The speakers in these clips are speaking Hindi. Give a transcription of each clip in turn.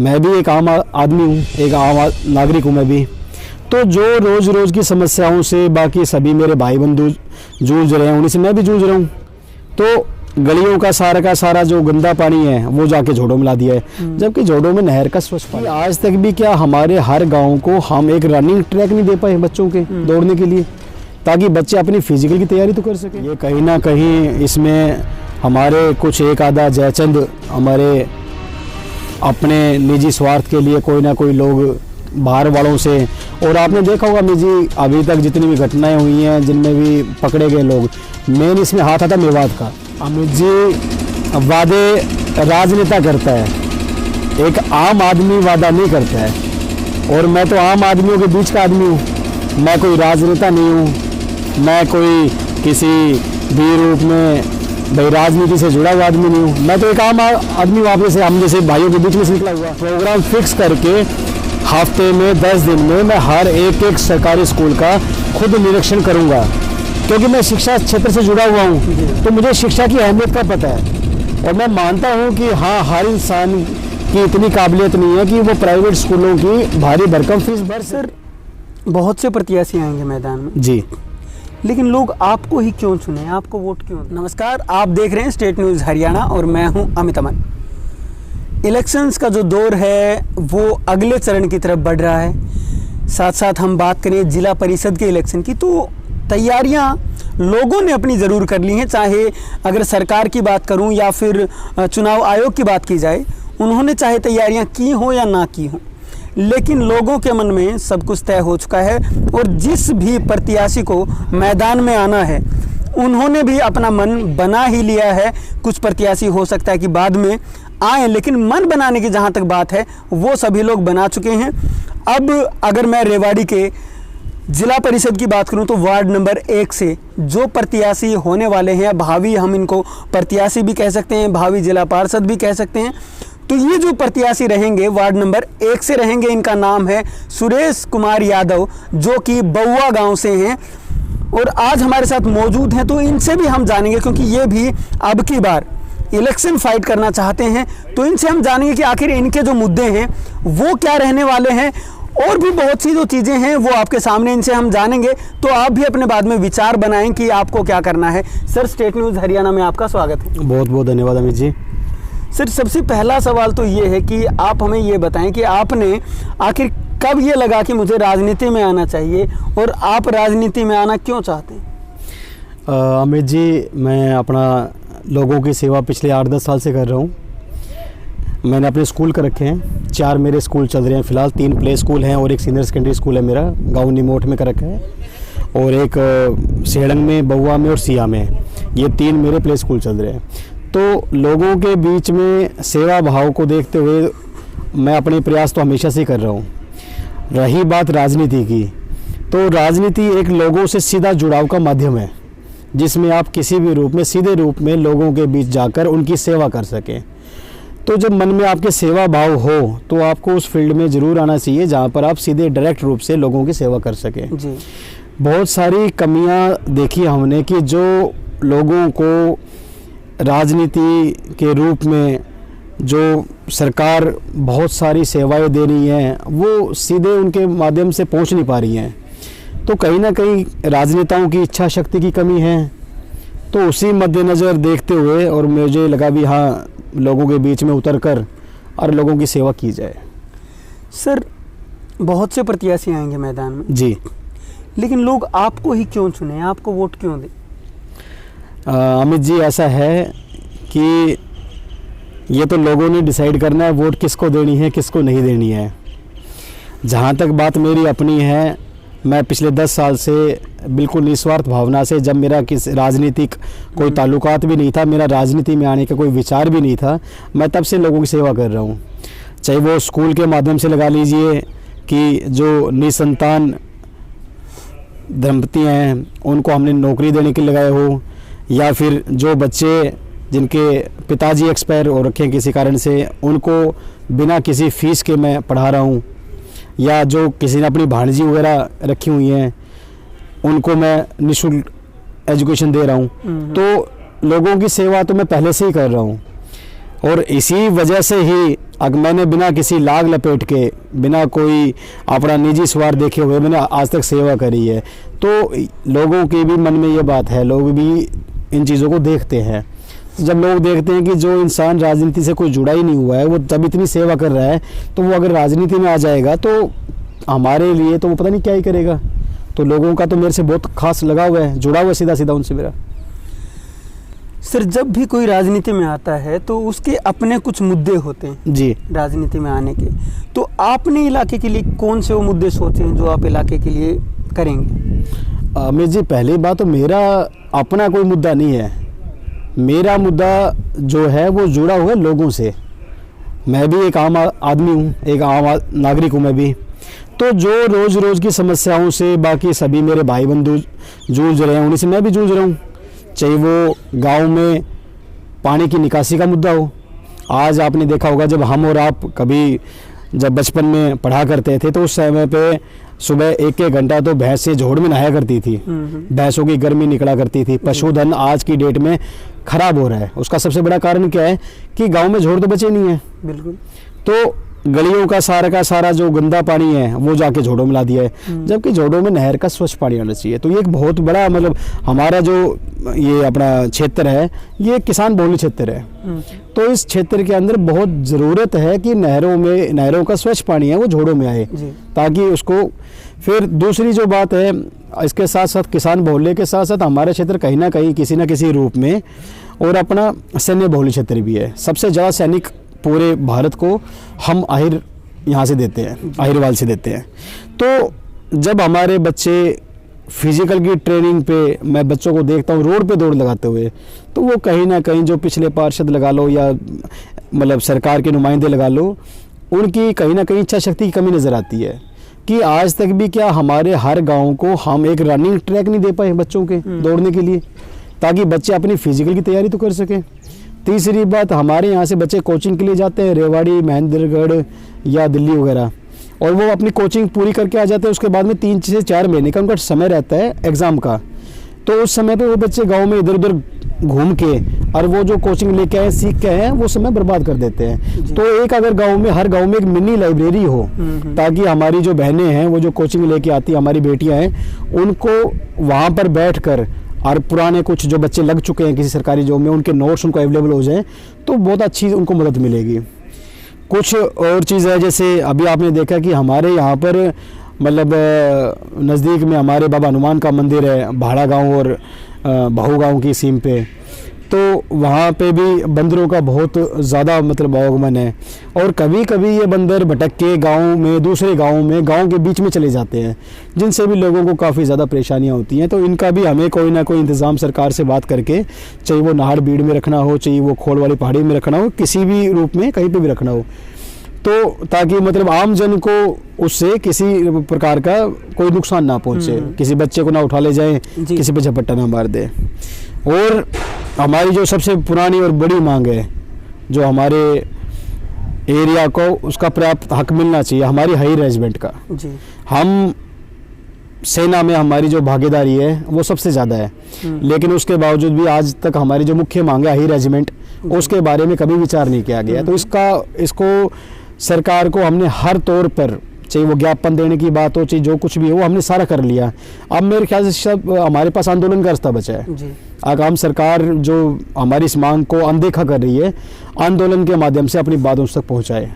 मैं भी एक आम आदमी हूँ, एक आम नागरिक हूँ मैं भी। तो जो रोज़ रोज़ की समस्याओं से बाकी सभी मेरे भाई बंधु जूझ रहे हैं, उन्हीं से मैं भी जूझ रहा हूँ। तो गलियों का सारा जो गंदा पानी है वो जाके झोड़ों में ला दिया है, जबकि झोड़ों में नहर का स्वच्छ पानी। आज तक भी क्या हमारे हर गांव को हम एक रनिंग ट्रैक नहीं दे पाए बच्चों के दौड़ने के लिए, ताकि बच्चे अपनी फिजिकल की तैयारी तो कर सकें। ये कहीं ना कहीं इसमें हमारे कुछ एक आधा जयचंद हमारे अपने निजी स्वार्थ के लिए कोई ना कोई लोग बाहर वालों से, और आपने देखा होगा निजी अभी तक जितनी भी घटनाएं हुई हैं जिनमें भी पकड़े गए लोग, मेन इसमें हाथ आता मेवात का। अमित जी वादे राजनेता करता है, एक आम आदमी वादा नहीं करता है। और मैं तो आम आदमियों के बीच का आदमी हूँ, मैं कोई राजनेता नहीं हूँ, मैं कोई किसी भी रूप में भाई राजनीति से जुड़ा हुआ आदमी नहीं हूँ। मैं तो एक आम आदमी वापस से हम जैसे भाइयों के बीच में से निकला हुआ। प्रोग्राम फिक्स करके हफ्ते में 10 दिन में मैं हर एक सरकारी स्कूल का खुद निरीक्षण करूँगा, क्योंकि मैं शिक्षा क्षेत्र से जुड़ा हुआ हूँ, तो मुझे शिक्षा की अहमियत का पता है। और मैं मानता हूँ कि हाँ, हर इंसान की इतनी काबिलियत नहीं है कि वो प्राइवेट स्कूलों की भारी भरकम फीस भर। सर, बहुत से प्रत्याशी आएंगे मैदान में जी, लेकिन लोग आपको ही क्यों चुने, आपको वोट क्यों? नमस्कार, आप देख रहे हैं स्टेट न्यूज़ हरियाणा और मैं हूं अमित अमन। इलेक्शंस का जो दौर है वो अगले चरण की तरफ बढ़ रहा है। साथ साथ हम बात करें जिला परिषद के इलेक्शन की, तो तैयारियां लोगों ने अपनी ज़रूर कर ली हैं। चाहे अगर सरकार की बात करूं या फिर चुनाव आयोग की बात की जाए, उन्होंने चाहे तैयारियां की हो या ना की हो, लेकिन लोगों के मन में सब कुछ तय हो चुका है। और जिस भी प्रत्याशी को मैदान में आना है, उन्होंने भी अपना मन बना ही लिया है। कुछ प्रत्याशी हो सकता है कि बाद में आए, लेकिन मन बनाने की जहाँ तक बात है वो सभी लोग बना चुके हैं। अब अगर मैं रेवाड़ी के जिला परिषद की बात करूं तो वार्ड नंबर 1 से जो प्रत्याशी होने वाले हैं, भावी हम इनको प्रत्याशी भी कह सकते हैं, भावी जिला पार्षद भी कह सकते हैं, तो ये जो प्रत्याशी रहेंगे वार्ड नंबर 1 से रहेंगे, इनका नाम है सुरेश कुमार यादव, जो कि बउआ गांव से हैं और आज हमारे साथ मौजूद हैं। तो इनसे भी हम जानेंगे, क्योंकि ये भी अब की बार इलेक्शन फाइट करना चाहते हैं, तो इनसे हम जानेंगे कि आखिर इनके जो मुद्दे हैं वो क्या रहने वाले हैं। और भी बहुत सी जो चीज़ें हैं वो आपके सामने, इनसे हम जानेंगे, तो आप भी अपने बाद में विचार बनाएं कि आपको क्या करना है। सर, स्टेट न्यूज़ हरियाणा में आपका स्वागत है। बहुत बहुत धन्यवाद अमित जी। सर, सबसे पहला सवाल तो ये है कि आप हमें ये बताएं कि आपने आखिर कब ये लगा कि मुझे राजनीति में आना चाहिए, और आप राजनीति में आना क्यों चाहते हैं? अमित जी, मैं अपना लोगों की सेवा पिछले 8-10 साल से कर रहा हूँ। मैंने अपने स्कूल कर रखे हैं, 4 मेरे स्कूल चल रहे हैं फ़िलहाल। 3 प्ले स्कूल हैं और एक सीनियर सेकेंडरी स्कूल है मेरा गाँव निमोट में कर रखा है, और एक सेड़ंग में, बउआ में और सिया में। ये 3 मेरे प्ले स्कूल चल रहे हैं। तो लोगों के बीच में सेवा भाव को देखते हुए मैं अपने प्रयास तो हमेशा से कर रहा हूँ। रही बात राजनीति की, तो राजनीति एक लोगों से सीधा जुड़ाव का माध्यम है, जिसमें आप किसी भी रूप में, सीधे रूप में लोगों के बीच जाकर उनकी सेवा कर सकें। तो जब मन में आपके सेवा भाव हो तो आपको उस फील्ड में ज़रूर आना चाहिए जहाँ पर आप सीधे डायरेक्ट रूप से लोगों की सेवा कर सकें जी। बहुत सारी कमियाँ देखी हमने कि जो लोगों को राजनीति के रूप में जो सरकार बहुत सारी सेवाएं दे रही हैं वो सीधे उनके माध्यम से पहुंच नहीं पा रही हैं। तो कहीं ना कहीं राजनेताओं की इच्छा शक्ति की कमी है। तो उसी मद्देनज़र देखते हुए और मुझे लगा भी हाँ, लोगों के बीच में उतरकर और लोगों की सेवा की जाए। सर, बहुत से प्रत्याशी आएंगे मैदान में जी, लेकिन लोग आपको ही क्यों चुने, आपको वोट क्यों दें? अमित जी, ऐसा है कि ये तो लोगों ने डिसाइड करना है वोट किसको देनी है, किसको नहीं देनी है। जहाँ तक बात मेरी अपनी है, मैं पिछले 10 साल से बिल्कुल निस्वार्थ भावना से, जब मेरा किस राजनीतिक कोई ताल्लुकात भी नहीं था, मेरा राजनीति में आने का कोई विचार भी नहीं था, मैं तब से लोगों की सेवा कर रहा हूँ। चाहे वो स्कूल के माध्यम से लगा लीजिए कि जो निसंतान दंपति हैं उनको हमने नौकरी देने के लिए लगाए हो, या फिर जो बच्चे जिनके पिताजी एक्सपायर हो रखे हैं किसी कारण से, उनको बिना किसी फ़ीस के मैं पढ़ा रहा हूँ, या जो किसी ने अपनी भांजी वगैरह रखी हुई हैं उनको मैं निःशुल्क एजुकेशन दे रहा हूँ। तो लोगों की सेवा तो मैं पहले से ही कर रहा हूँ, और इसी वजह से ही अगर मैंने बिना किसी लाग लपेट के, बिना कोई अपना निजी स्वार्थ देखे हुए मैंने आज तक सेवा करी है, तो लोगों के भी मन में ये बात है, लोग भी इन चीज़ों को देखते हैं। जब लोग देखते हैं कि जो इंसान राजनीति से कोई जुड़ा ही नहीं हुआ है वो जब इतनी सेवा कर रहा है, तो वो अगर राजनीति में आ जाएगा तो हमारे लिए तो वो पता नहीं क्या ही करेगा। तो लोगों का तो मेरे से बहुत खास लगा हुआ है, जुड़ा हुआ है सीधा सीधा उनसे मेरा। सर, जब भी कोई राजनीति में आता है तो उसके अपने कुछ मुद्दे होते हैं जी। राजनीति में आने के, तो आपने इलाके के लिए कौन से वो मुद्दे सोचे हैं जो आप इलाके के लिए करेंगे? अमित जी, पहली बात तो मेरा अपना कोई मुद्दा नहीं है। मेरा मुद्दा जो है वो जुड़ा हुआ है लोगों से। मैं भी एक आम आदमी हूँ, एक आम नागरिक हूँ मैं भी। तो जो रोज़ रोज़ की समस्याओं से बाकी सभी मेरे भाई बंधु जूझ रहे हैं, उन्हीं से मैं भी जूझ रहा हूँ। चाहे वो गांव में पानी की निकासी का मुद्दा हो। आज आपने देखा होगा, जब हम और आप कभी जब बचपन में पढ़ा करते थे तो उस समय पे सुबह एक घंटा तो भैंस से जोड़ में नहाया करती थी। भैंसों की गर्मी निकला करती थी। पशुधन आज की डेट में खराब हो रहा है। उसका सबसे बड़ा कारण क्या है कि गांव में जोड़ तो बचे नहीं है। बिल्कुल। तो गलियों का सारा जो गंदा पानी है वो जाके झोड़ों में ला दिया है, जबकि झोड़ों में नहर का स्वच्छ पानी आना चाहिए। तो ये एक बहुत बड़ा मतलब हमारा जो ये अपना क्षेत्र है ये किसान बहुल क्षेत्र है। तो इस क्षेत्र के अंदर बहुत ज़रूरत है कि नहरों का स्वच्छ पानी है वो झोड़ों में आए, ताकि उसको। फिर दूसरी जो बात है, इसके साथ साथ किसान बहुल्य के साथ साथ हमारा क्षेत्र कहीं ना कहीं किसी न किसी रूप में और अपना सैन्य बहुल्य क्षेत्र भी है। सबसे ज़्यादा सैनिक पूरे भारत को हम आहिर यहाँ से देते हैं, आहिरवाल से देते हैं। तो जब हमारे बच्चे फिजिकल की ट्रेनिंग पे मैं बच्चों को देखता हूँ रोड पे दौड़ लगाते हुए, तो वो कहीं ना कहीं जो पिछले पार्षद लगा लो या मतलब सरकार के नुमाइंदे लगा लो, उनकी कहीं ना कहीं इच्छा शक्ति की कमी नज़र आती है। कि आज तक भी क्या हमारे हर गाँव को हम एक रनिंग ट्रैक नहीं दे पाए बच्चों के दौड़ने के लिए, ताकि बच्चे अपनी फिजिकल की तैयारी तो कर सकें। तीसरी बात, हमारे यहाँ से बच्चे कोचिंग के लिए जाते हैं रेवाड़ी, महेंद्रगढ़ या दिल्ली वगैरह, और वो अपनी कोचिंग पूरी करके आ जाते हैं। उसके बाद में 3 से 4 महीने का उनका समय रहता है एग्ज़ाम का। तो उस समय पे वो बच्चे गांव में इधर उधर घूम के और वो जो कोचिंग लेके आए सीख के आए वो समय बर्बाद कर देते हैं। तो एक अगर गाँव में हर गाँव में एक मिनी लाइब्रेरी हो, ताकि हमारी जो बहनें हैं वो जो कोचिंग लेके आती, हमारी बेटियाँ हैं, उनको वहाँ पर बैठ कर और पुराने कुछ जो बच्चे लग चुके हैं किसी सरकारी जॉब में उनके नोट्स उनको अवेलेबल हो जाएं, तो बहुत अच्छी उनको मदद मिलेगी। कुछ और चीज़ है, जैसे अभी आपने देखा कि हमारे यहाँ पर मतलब नज़दीक में हमारे बाबा हनुमान का मंदिर है, भाड़ा गांव और बहू गांव की सीम पे। तो वहाँ पे भी बंदरों का बहुत ज़्यादा मतलब आवागमन है, और कभी कभी ये बंदर भटक के गाँव में दूसरे गाँव में गाँव के बीच में चले जाते हैं, जिनसे भी लोगों को काफ़ी ज़्यादा परेशानियाँ होती हैं। तो इनका भी हमें कोई ना कोई इंतज़ाम सरकार से बात करके, चाहे वो नाहड़ बीड़ में रखना हो, चाहे वो खोल वाली पहाड़ी में रखना हो, किसी भी रूप में कहीं पर भी रखना हो, तो ताकि मतलब आम जन को उससे किसी प्रकार का कोई नुकसान ना पहुँचे, किसी बच्चे को ना उठा ले जाए, किसी पे झपट्टा ना मार दे। और हमारी जो सबसे पुरानी और बड़ी मांग है, जो हमारे एरिया को उसका पर्याप्त हक मिलना चाहिए, हमारी हाई रेजिमेंट का। हम सेना में हमारी जो भागीदारी है वो सबसे ज़्यादा है, लेकिन उसके बावजूद भी आज तक हमारी जो मुख्य मांग है हाई रेजिमेंट, उसके बारे में कभी विचार नहीं किया गया। तो इसको सरकार को हमने हर तौर पर, चाहे वो ज्ञापन देने की बात हो, चाहे जो कुछ भी हो, हमने सारा कर लिया। अब मेरे ख्याल से सब हमारे पास आंदोलन का रास्ता बचा है। आगाम सरकार जो हमारी इस मांग को अनदेखा कर रही है, आंदोलन के माध्यम से अपनी बात उस तक पहुंचाए,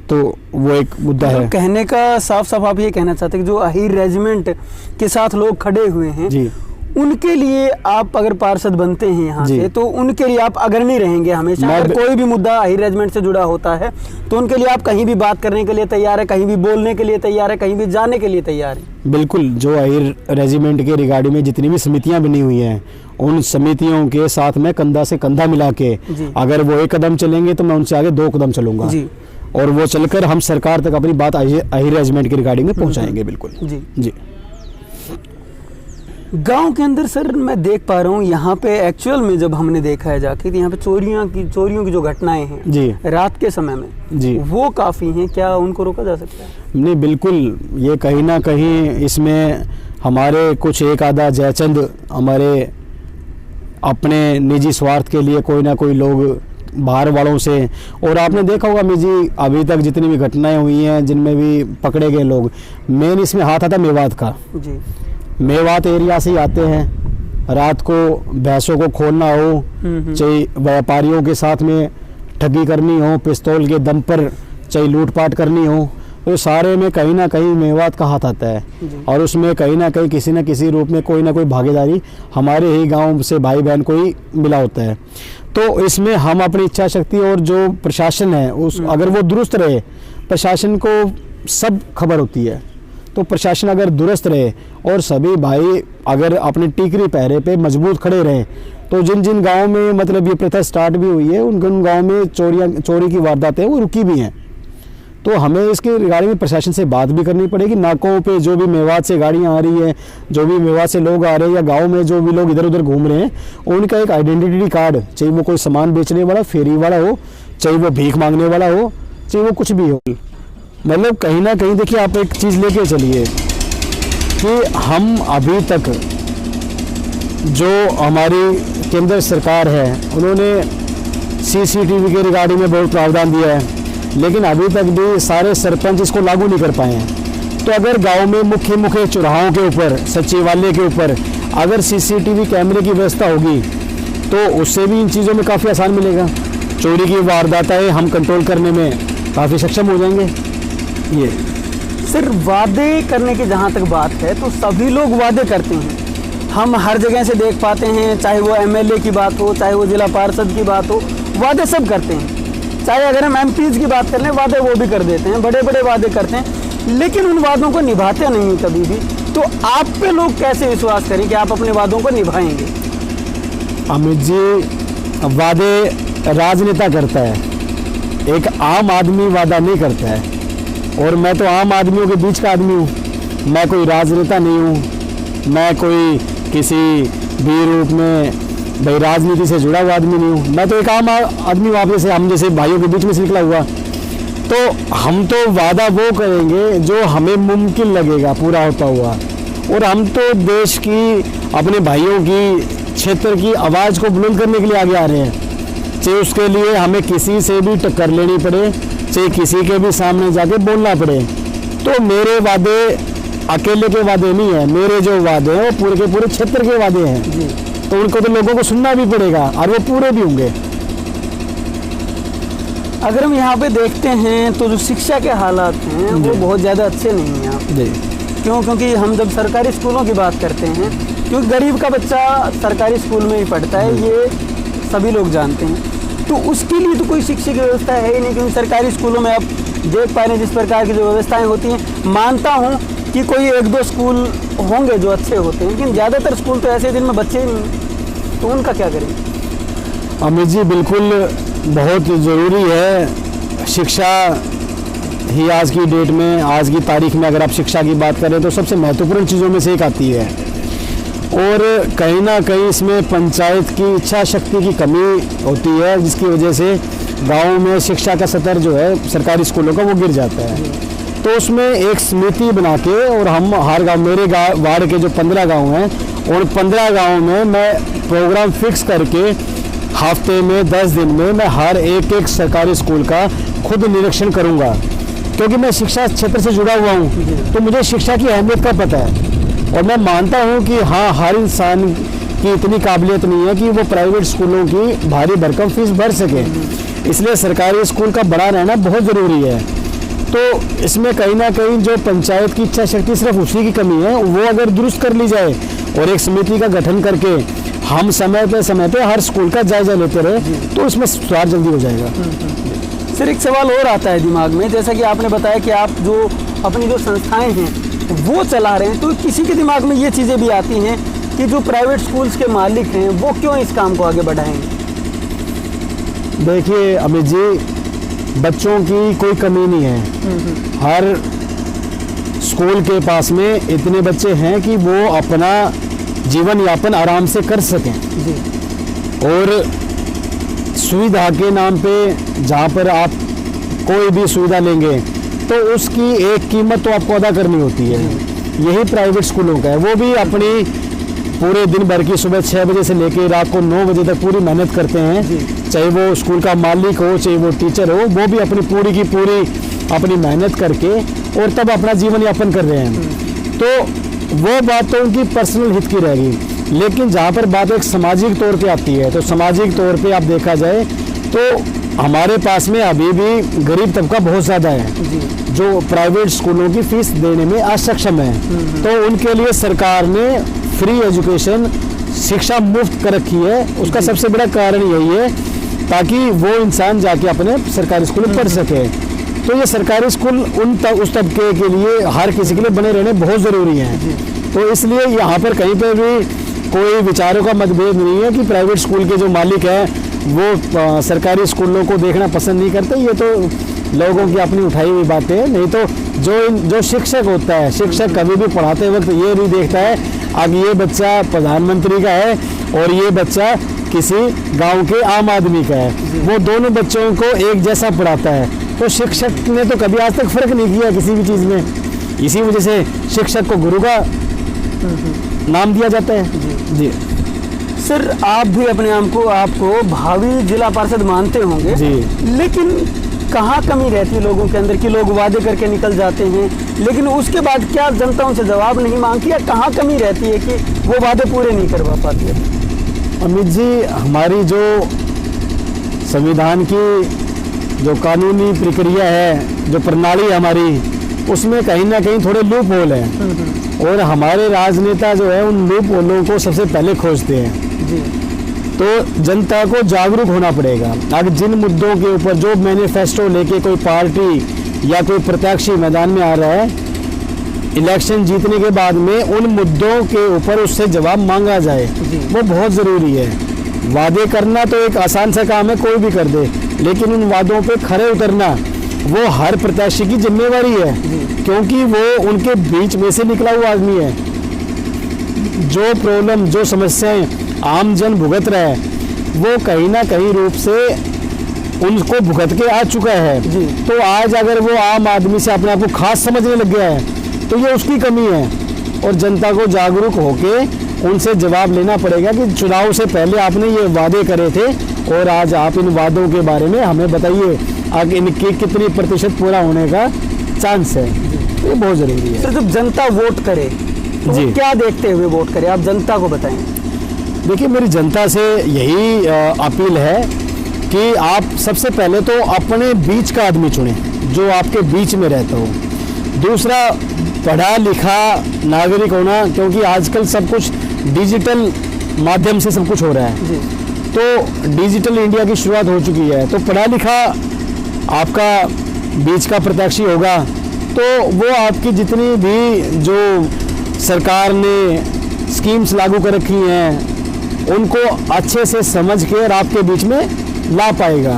तो वो एक मुद्दा है। कहने का साफ साफ आप ये कहना चाहते हैं कि जो अहीर रेजिमेंट के साथ लोग खड़े हुए हैं जी, उनके लिए आप अगर पार्षद बनते हैं यहाँ से, तो उनके लिए आप अग्रणी रहेंगे हमेशा। अगर कोई भी मुद्दा अहीर रेजिमेंट से जुड़ा होता है तो उनके लिए आप कहीं भी बात करने के लिए तैयार है, कहीं भी बोलने के लिए तैयार है, कहीं भी जाने के लिए तैयार है। बिल्कुल, जो अहीर रेजिमेंट के रिगार्डिंग में जितनी भी समितियां बनी हुई हैं, उन समितियों के साथ में कंधा से कंधा मिला के अगर वो 1 कदम चलेंगे तो मैं उनसे आगे 2 कदम चलूंगा, और वो चलकर हम सरकार तक अपनी बात अहीर रेजिमेंट के रिगार्डिंग में पहुँचाएंगे। बिल्कुल जी। गांव के अंदर सर मैं देख पा रहा हूँ यहाँ पे एक्चुअल में जब हमने देखा है जाके, तो यहाँ पे चोरियों की जो घटनाएं हैं जी रात के समय में जी, वो काफ़ी हैं। क्या उनको रोका जा सकता है? नहीं, बिल्कुल। ये कहीं ना कहीं इसमें हमारे कुछ एक आधा जयचंद हमारे अपने निजी स्वार्थ के लिए कोई ना कोई लोग बाहर वालों से। और आपने देखा होगा अमित जी, अभी तक जितनी भी घटनाएं हुई हैं जिनमें भी पकड़े गए लोग, मेन इसमें हाथ आता मेवात का। जी। मेवात एरिया से ही आते हैं, रात को भैंसों को खोलना हो, चाहे व्यापारियों के साथ में ठगी करनी हो, पिस्तौल के दम पर चाहे लूटपाट करनी हो, तो सारे में कहीं ना कहीं मेवात का हाथ आता है। और उसमें कहीं ना कहीं किसी न किसी रूप में कोई ना कोई भागीदारी हमारे ही गांव से भाई बहन को ही मिला होता है। तो इसमें हम अपनी इच्छा शक्ति और जो प्रशासन है उस अगर वो दुरुस्त रहे, प्रशासन को सब खबर होती है, तो प्रशासन अगर दुरुस्त रहे और सभी भाई अगर अपने टिकरी पहरे पे मजबूत खड़े रहें, तो जिन जिन गाँव में मतलब ये प्रथा स्टार्ट भी हुई है उन गाँव में चोरी की वारदातें वो रुकी भी हैं। तो हमें इसके रिगार्डिंग में प्रशासन से बात भी करनी पड़ेगी। नाकों पे जो भी मेवात से गाड़ियां आ रही हैं, जो भी मेवात से लोग आ रहे हैं, या गांव में जो भी लोग इधर उधर घूम रहे हैं, उनका एक आइडेंटिटी कार्ड, चाहे वो कोई सामान बेचने वाला फेरी वाला हो, चाहे वो भीख मांगने वाला हो, चाहे वो कुछ भी हो, मतलब कहीं ना कहीं देखिए आप एक चीज़ लेके चलिए कि हम अभी तक जो हमारी केंद्र सरकार है उन्होंने CCTV के रिगार्डिंग में बहुत प्रावधान दिया है, लेकिन अभी तक भी सारे सरपंच इसको लागू नहीं कर पाए हैं। तो अगर गांव में मुख्य मुख्य चौराहों के ऊपर, सचिवालय के ऊपर अगर CCTV कैमरे की व्यवस्था होगी तो उससे भी इन चीज़ों में काफ़ी आसान मिलेगा। चोरी की वारदातें हम कंट्रोल करने में काफ़ी सक्षम हो जाएंगे। ये सिर्फ वादे करने की जहाँ तक बात है तो सभी लोग वादे करते हैं, हम हर जगह से देख पाते हैं, चाहे वो MLA की बात हो, चाहे वो जिला पार्षद की बात हो, वादे सब करते हैं। चाहे अगर हम MPs की बात कर लें, वादे वो भी कर देते हैं, बड़े बड़े वादे करते हैं, लेकिन उन वादों को निभाते नहीं कभी भी। तो आप पे लोग कैसे विश्वास करें कि आप अपने वादों को निभाएंगे? अमित जी, वादे राजनेता करता है, एक आम आदमी वादा नहीं करता है। और मैं तो आम आदमियों के बीच का आदमी हूँ, मैं कोई राजनेता नहीं हूँ, मैं कोई किसी भी रूप में भाई राजनीति से जुड़ा हुआ आदमी नहीं हूँ, मैं तो एक आम आदमी वापस से हम जैसे भाइयों के बीच में से निकला हुआ। तो हम तो वादा वो करेंगे जो हमें मुमकिन लगेगा पूरा होता हुआ, और हम तो देश की, अपने भाइयों की, क्षेत्र की आवाज़ को बुलंद करने के लिए आगे आ रहे हैं। चाहे उसके लिए हमें किसी से भी टक्कर लेनी पड़े, चाहे किसी के भी सामने जाके बोलना पड़े। तो मेरे वादे अकेले के वादे नहीं है, मेरे जो वादे हैं वो पूरे के पूरे क्षेत्र के वादे हैं। तो उनको तो लोगों को सुनना भी पड़ेगा और वो पूरे भी होंगे। अगर हम यहाँ पे देखते हैं तो जो शिक्षा के हालात हैं वो बहुत ज़्यादा अच्छे नहीं हैं यहाँ पे। क्यों? क्योंकि हम जब सरकारी स्कूलों की बात करते हैं, क्योंकि गरीब का बच्चा सरकारी स्कूल में ही पढ़ता है, ये सभी लोग जानते हैं, तो उसके लिए तो कोई शिक्षा की व्यवस्था है ही नहीं। क्योंकि सरकारी स्कूलों में आप देख पा रहे हैं जिस प्रकार की जो व्यवस्थाएँ होती हैं, मानता हूँ कि कोई एक दो स्कूल होंगे जो अच्छे होते हैं, लेकिन ज़्यादातर स्कूल तो ऐसे जिनमें बच्चे ही नहीं, तो उनका क्या करें? अमित जी, बिल्कुल बहुत ज़रूरी है शिक्षा ही। आज की डेट में, आज की तारीख में अगर आप शिक्षा की बात करें तो सबसे महत्वपूर्ण चीज़ों में से एक आती है। और कहीं ना कहीं इसमें पंचायत की इच्छा शक्ति की कमी होती है, जिसकी वजह से गाँव में शिक्षा का स्तर जो है सरकारी स्कूलों का वो गिर जाता है। तो उसमें एक समिति बना के, और हम हर गाँव, मेरे गाँव वार्ड के जो 15 गाँव हैं, और 15 गाँव में मैं प्रोग्राम फिक्स करके हफ्ते में 10 दिन में मैं हर एक सरकारी स्कूल का खुद निरीक्षण करूंगा। क्योंकि मैं शिक्षा क्षेत्र से जुड़ा हुआ हूं, तो मुझे शिक्षा की अहमियत का पता है। और मैं मानता हूं कि हाँ, हर इंसान की इतनी काबिलियत नहीं है कि वो प्राइवेट स्कूलों की भारी भरकम फीस भर सके, इसलिए सरकारी स्कूल का बड़ा रहना बहुत ज़रूरी है। तो इसमें कहीं ना कहीं जो पंचायत की इच्छा शक्ति सिर्फ उसी की कमी है, वो अगर दुरुस्त कर ली जाए और एक समिति का गठन करके हम समय पे हर स्कूल का जायजा लेते रहे, तो इसमें सुधार जल्दी हो जाएगा। सर, एक सवाल और आता है दिमाग में, जैसा कि आपने बताया कि आप जो अपनी जो संस्थाएं हैं वो चला रहे हैं, तो किसी के दिमाग में ये चीज़ें भी आती हैं कि जो प्राइवेट स्कूल्स के मालिक हैं वो क्यों इस काम को आगे बढ़ाएंगे? देखिए अमित जी, बच्चों की कोई कमी नहीं है, हर स्कूल के पास में इतने बच्चे हैं कि वो अपना जीवन यापन आराम से कर सकें जी। और सुविधा के नाम पे जहाँ पर आप कोई भी सुविधा लेंगे तो उसकी एक कीमत तो आपको अदा करनी होती है। यही प्राइवेट स्कूलों का है, वो भी अपनी पूरे दिन भर की सुबह 6 बजे से लेकर रात को 9 बजे तक पूरी मेहनत करते हैं, चाहे वो स्कूल का मालिक हो चाहे वो टीचर हो, वो भी अपनी पूरी की पूरी अपनी मेहनत करके और तब अपना जीवन यापन कर रहे हैं। तो वो बात तो उनकी पर्सनल हित की रहेगी, लेकिन जहाँ पर बात एक सामाजिक तौर पे आती है, तो सामाजिक तौर पे आप देखा जाए तो हमारे पास में अभी भी गरीब तबका बहुत ज़्यादा है जो प्राइवेट स्कूलों की फीस देने में असक्षम है। तो उनके लिए सरकार ने फ्री एजुकेशन, शिक्षा मुफ्त कर रखी है। उसका सबसे बड़ा कारण यही है ताकि वो इंसान जाके अपने सरकारी स्कूल में पढ़ सके। तो ये सरकारी स्कूल उस तबके के लिए, हर किसी के लिए बने रहने बहुत ज़रूरी हैं। तो इसलिए यहाँ पर कहीं पर भी कोई विचारों का मतभेद नहीं है कि प्राइवेट स्कूल के जो मालिक हैं वो सरकारी स्कूलों को देखना पसंद नहीं करते। ये तो लोगों की अपनी उठाई हुई बातें हैं। नहीं तो जो शिक्षक होता है, शिक्षक कभी भी पढ़ाते वक्त ये नहीं देखता है अब ये बच्चा प्रधानमंत्री का है और ये बच्चा किसी गांव के आम आदमी का है। वो दोनों बच्चों को एक जैसा पढ़ाता है। तो शिक्षक ने तो कभी आज तक फर्क नहीं किया किसी भी चीज़ में। इसी वजह से शिक्षक को गुरु का नाम दिया जाता है। जी सर, आप भी अपने आपको भावी जिला पार्षद मानते होंगे जी, लेकिन कहाँ कमी रहती है लोगों के अंदर कि लोग वादे करके निकल जाते हैं, लेकिन उसके बाद क्या जनता उनसे जवाब नहीं मांगती, या कहाँ कमी रहती है कि वो वादे पूरे नहीं करवा पाती है? अमित जी, हमारी जो संविधान की जो कानूनी प्रक्रिया है, जो प्रणाली है हमारी, उसमें कहीं ना कहीं थोड़े लूप होल हैं और हमारे राजनेता जो है उन लूप होलों को सबसे पहले खोजते हैं जी। तो जनता को जागरूक होना पड़ेगा। अगर जिन मुद्दों के ऊपर जो मैनिफेस्टो लेके कोई पार्टी या कोई प्रत्याशी मैदान में आ रहा है, इलेक्शन जीतने के बाद में उन मुद्दों के ऊपर उससे जवाब मांगा जाए, वो बहुत ज़रूरी है। वादे करना तो एक आसान सा काम है, कोई भी कर दे, लेकिन उन वादों पे खरे उतरना वो हर प्रत्याशी की जिम्मेवारी है, क्योंकि वो उनके बीच में से निकला हुआ आदमी है। जो प्रॉब्लम, जो समस्याएं आम जन भुगत रहा है, वो कहीं ना कहीं रूप से उनको भुगत के आ चुका है। तो आज अगर वो आम आदमी से अपने आप को खास समझने लग गया है तो ये उसकी कमी है और जनता को जागरूक होके उनसे जवाब लेना पड़ेगा कि चुनाव से पहले आपने ये वादे करे थे और आज आप इन वादों के बारे में हमें बताइए आगे इनकी कितनी प्रतिशत पूरा होने का चांस है। ये बहुत ज़रूरी है। सर, जब जनता वोट करे तो जी, क्या देखते हुए वोट करे, आप जनता को बताएं। देखिए, मेरी जनता से यही अपील है कि आप सबसे पहले तो अपने बीच का आदमी चुनें जो आपके बीच में रहता हो। दूसरा, पढ़ा लिखा नागरिक होना, क्योंकि आजकल सब कुछ डिजिटल माध्यम से सब कुछ हो रहा है जी। तो डिजिटल इंडिया की शुरुआत हो चुकी है। तो पढ़ा लिखा आपका बीच का प्रत्याशी होगा तो वो आपकी जितनी भी जो सरकार ने स्कीम्स लागू कर रखी हैं उनको अच्छे से समझ के और आपके बीच में ला पाएगा।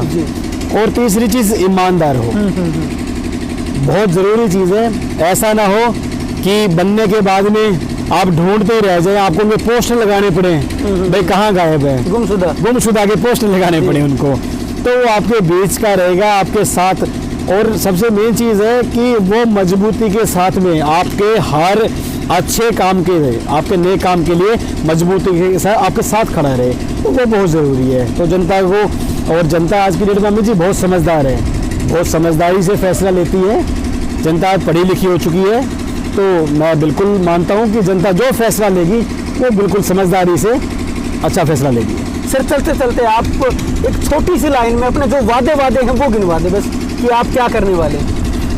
और तीसरी चीज़, ईमानदार हो। बहुत ज़रूरी चीज़ है। ऐसा ना हो कि बनने के बाद में आप ढूंढते ही रह जाए, आपको उनके पोस्टर लगाने पड़े, भाई कहाँ गायब है, गुमशुदा के पोस्टर लगाने पड़े उनको। तो वो आपके बीच का रहेगा, आपके साथ। और सबसे मेन चीज़ है कि वो मजबूती के साथ में आपके हर अच्छे काम के लिए, आपके नए काम के लिए मजबूती के साथ आपके साथ खड़ा रहे, तो वो बहुत ज़रूरी है। तो जनता को, और जनता आज की डेट में अमित जी बहुत समझदार है, बहुत समझदारी से फैसला लेती है। जनता पढ़ी लिखी हो चुकी है, तो मैं बिल्कुल मानता हूँ कि जनता जो फैसला लेगी वो बिल्कुल समझदारी से अच्छा फैसला लेगी। सर, चलते चलते आप एक छोटी सी लाइन में अपने जो वादे हैं वो गिनवा दे बस, कि आप क्या करने वाले।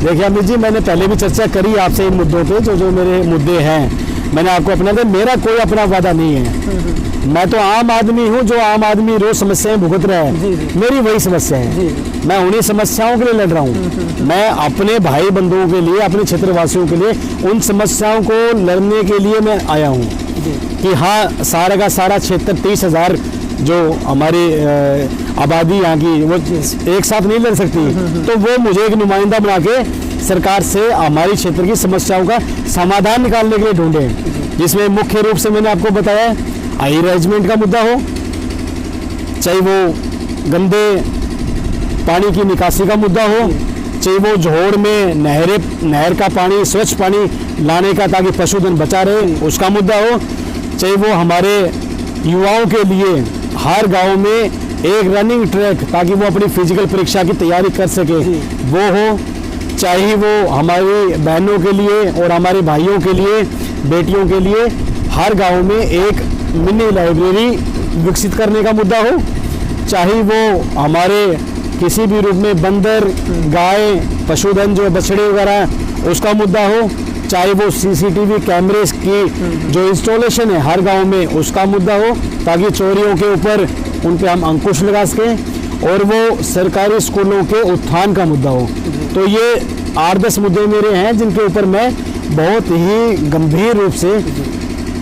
देखिए अमित जी, मैंने पहले भी चर्चा करी आपसे इन मुद्दों पे, जो मेरे मुद्दे हैं मैंने आपको अपना दिया। मेरा कोई अपना वादा नहीं है। मैं तो आम आदमी हूँ, जो आम आदमी रोज समस्याएं भुगत रहा है। मेरी वही समस्या है, मैं उन्हीं समस्याओं के लिए लड़ रहा हूँ। मैं अपने भाई बंधुओं के लिए, अपने क्षेत्रवासियों के लिए, उन समस्याओं को लड़ने के लिए मैं आया हूँ कि हाँ, सारा का सारा क्षेत्र 30,000 जो हमारी आबादी यहाँ की वो एक साथ नहीं लड़ सकती, तो वो मुझे एक नुमाइंदा बना के सरकार से हमारी क्षेत्र की समस्याओं का समाधान निकालने के लिए ढूंढे, जिसमें मुख्य रूप से मैंने आपको बताया हाई अरेंजमेंट का मुद्दा हो, चाहे वो गंदे पानी की निकासी का मुद्दा हो, चाहे वो जोड़ में नहर का पानी, स्वच्छ पानी लाने का ताकि पशुधन बचा रहे, उसका मुद्दा हो, चाहे वो हमारे युवाओं के लिए हर गांव में एक रनिंग ट्रैक ताकि वो अपनी फिजिकल परीक्षा की तैयारी कर सके वो हो, चाहे वो हमारी बहनों के लिए और हमारे भाइयों के लिए, बेटियों के लिए हर गांव में एक मिनी लाइब्रेरी विकसित करने का मुद्दा हो, चाहे वो हमारे किसी भी रूप में बंदर, गाय, पशुधन जो बछड़े वगैरह उसका मुद्दा हो, चाहे वो सीसीटीवी कैमरे की जो इंस्टॉलेशन है हर गांव में उसका मुद्दा हो, ताकि चोरियों के ऊपर उन पे हम अंकुश लगा सकें, और वो सरकारी स्कूलों के उत्थान का मुद्दा हो। तो ये 8-10 मुद्दे मेरे हैं जिनके ऊपर मैं बहुत ही गंभीर रूप से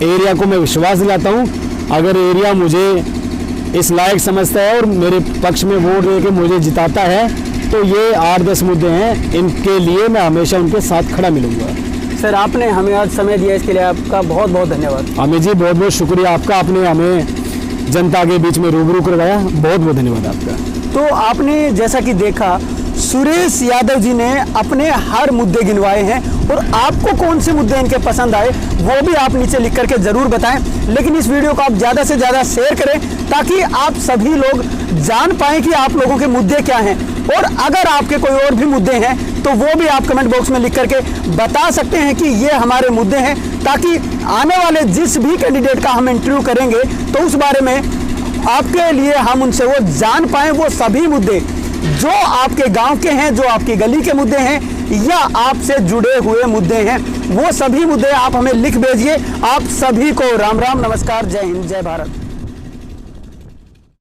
एरिया को मैं विश्वास दिलाता हूँ। अगर एरिया मुझे इस लायक समझता है और मेरे पक्ष में वोट दे के मुझे जिताता है तो ये 8-10 मुद्दे हैं, इनके लिए मैं हमेशा उनके साथ खड़ा मिलूंगा। सर, आपने हमें आज समय दिया, इसके लिए आपका बहुत बहुत धन्यवाद। अमित जी, बहुत बहुत शुक्रिया आपका, आपने हमें जनता के बीच में रूबरू करवाया, बहुत बहुत धन्यवाद आपका। तो आपने जैसा कि देखा, सुरेश यादव जी ने अपने हर मुद्दे गिनवाए हैं, और आपको कौन से मुद्दे इनके पसंद आए वो भी आप नीचे लिख करके ज़रूर बताएं। लेकिन इस वीडियो को आप ज़्यादा से ज़्यादा शेयर करें ताकि आप सभी लोग जान पाएं कि आप लोगों के मुद्दे क्या हैं, और अगर आपके कोई और भी मुद्दे हैं तो वो भी आप कमेंट बॉक्स में लिख करके बता सकते हैं कि ये हमारे मुद्दे हैं, ताकि आने वाले जिस भी कैंडिडेट का हम इंटरव्यू करेंगे तो उस बारे में आपके लिए हम उनसे वो जान पाएं, वो सभी मुद्दे जो आपके गांव के हैं, जो आपकी गली के मुद्दे हैं या आपसे जुड़े हुए मुद्दे हैं, वो सभी मुद्दे आप हमें लिख भेजिए। आप सभी को राम राम, नमस्कार, जय हिंद, जय भारत।